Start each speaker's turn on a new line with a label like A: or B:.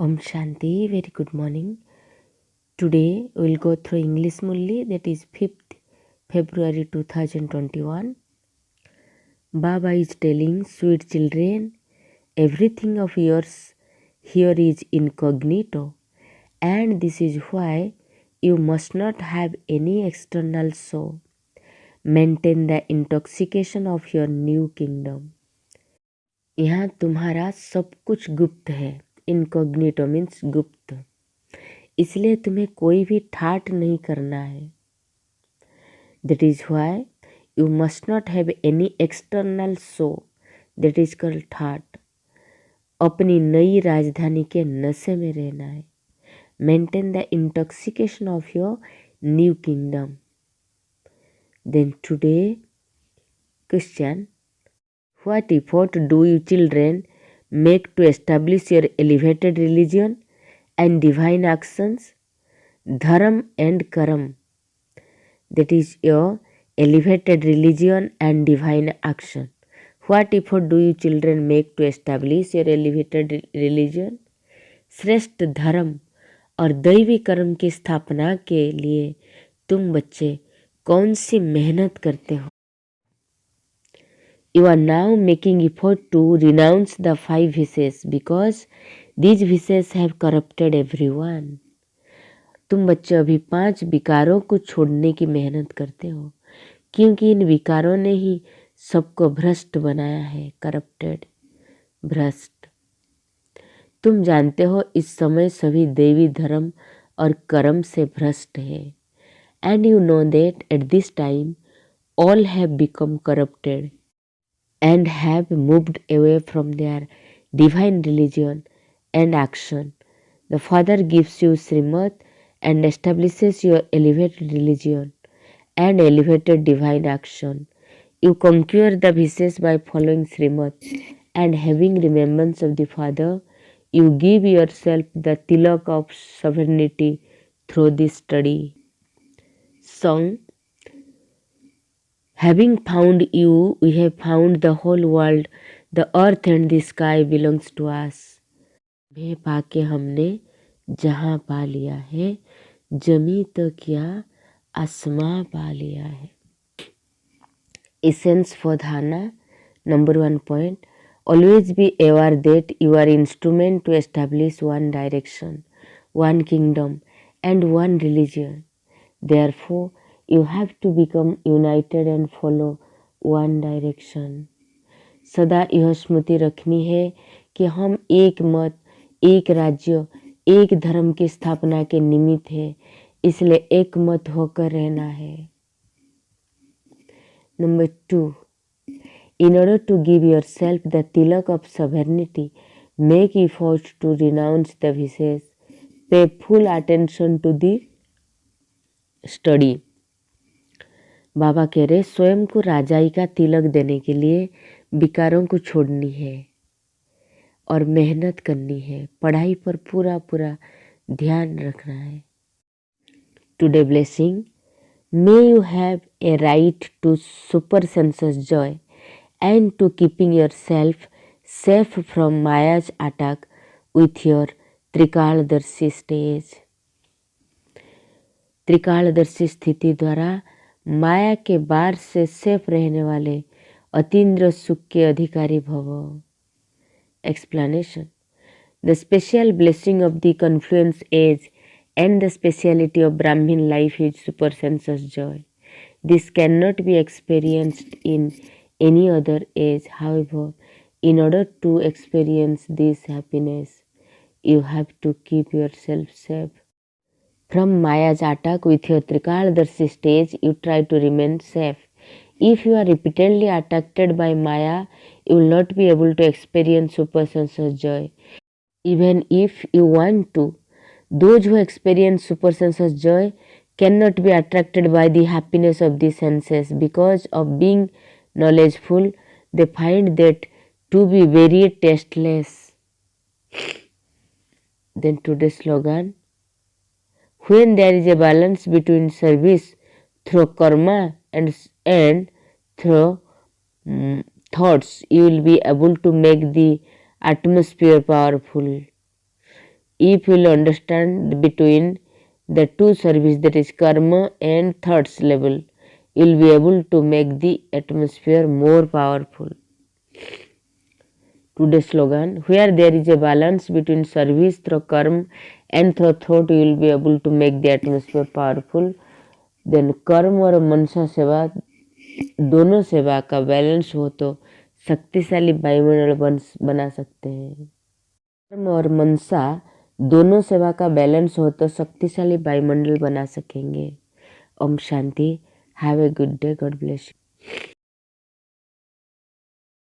A: Om Shanti, very good morning. Today we will go through English Mulli, that is 5th February 2021. Baba is telling, sweet children, everything of yours here is incognito, and this is why you must not have any external show. Maintain the intoxication of your new kingdom. यहाँ तुम्हारा सब कुछ गुप्त है. Incognito means गुप्त, इसलिए तुम्हें कोई भी ठाट नहीं करना है. That is why you must not have any external show, that is called ठाट. अपनी नई राजधानी के नशे में रहना है. Maintain the intoxication of your new kingdom. Then today question, what effort do you children make to establish your elevated religion and divine actions? Dharam and Karam, that is your elevated religion and divine action. What effort do you children make to establish your elevated religion? श्रेष्ठ धर्म और दैवी कर्म की स्थापना के लिए तुम बच्चे कौन सी मेहनत करते हो? You are now making effort to renounce the 5 vices because these vices have corrupted everyone. तुम बच्चे अभी 5 विकारों को छोड़ने की मेहनत करते हो क्योंकि इन विकारों ने ही सबको भ्रष्ट बनाया है. करप्टेड, भ्रष्ट. तुम जानते हो इस समय सभी देवी धर्म और कर्म से भ्रष्ट है. And you know that at this time all have become corrupted and have moved away from their divine religion and action. The Father gives you Srimad and establishes your elevated religion and elevated divine action. You conquer the vices by following Srimad and having remembrance of the Father. You give yourself the tilak of sovereignty through this study. Song. Having found you, we have found the whole world. The earth and the sky belongs to us. तुम्हें पाके हमने जहाँ पा लिया है, जमी तो क्या आसमां पा लिया है. Essence for dharana, number 1 point. Always be aware that you are instrument to establish one direction, one kingdom, and one religion. Therefore, you have to become united and follow one direction. सदा यह स्मृति रखनी है कि हम एक मत, एक राज्य, एक धर्म की स्थापना के निमित्त है, इसलिए एक मत होकर रहना है. Number 2. In order to give yourself the tilak of sovereignty, make efforts to renounce the vices. Pay full attention to the study. बाबा कह रहे स्वयं को राजाई का तिलक देने के लिए विकारों को छोड़नी है और मेहनत करनी है. पढ़ाई पर पूरा ध्यान रखना है. Today blessing. May you have a right to super senses joy and to keeping your self safe from Maya's attack with your त्रिकालदर्शी स्टेज. त्रिकालदर्शी स्थिति द्वारा माया के बार से सेफ रहने वाले अतीन्द्र सुख के अधिकारी भव. Explanation. The special blessing of the confluence age and the speciality of Brahmin life is supersensuous joy. This cannot be experienced in any other age. However, in order to experience this happiness, you have to keep yourself safe from Maya's attack. With your Trikaldarshi stage, you try to remain safe. If you are repeatedly attacked by Maya, you will not be able to experience supersensuous joy. Even if you want to, those who experience supersensuous joy cannot be attracted by the happiness of the senses because of being knowledgeful. They find that to be very tasteless. Then today's slogan. When there is a balance between service through karma and through thoughts, you will be able to make the atmosphere powerful. If you will understand between the two service, that is karma and thoughts level, you will be able to make the atmosphere more powerful. Today's slogan: where there is a balance between service through karma and through thought, you will be able to make the atmosphere powerful. Then कर्म और मनसा सेवा दोनों सेवा का balance हो तो शक्तिशाली वायुमंडल बना सकते हैं। कर्म और मनसा दोनों सेवा का बैलेंस हो तो शक्तिशाली वायुमंडल बना सकेंगे। ओम शांति। Have a good day. God bless you.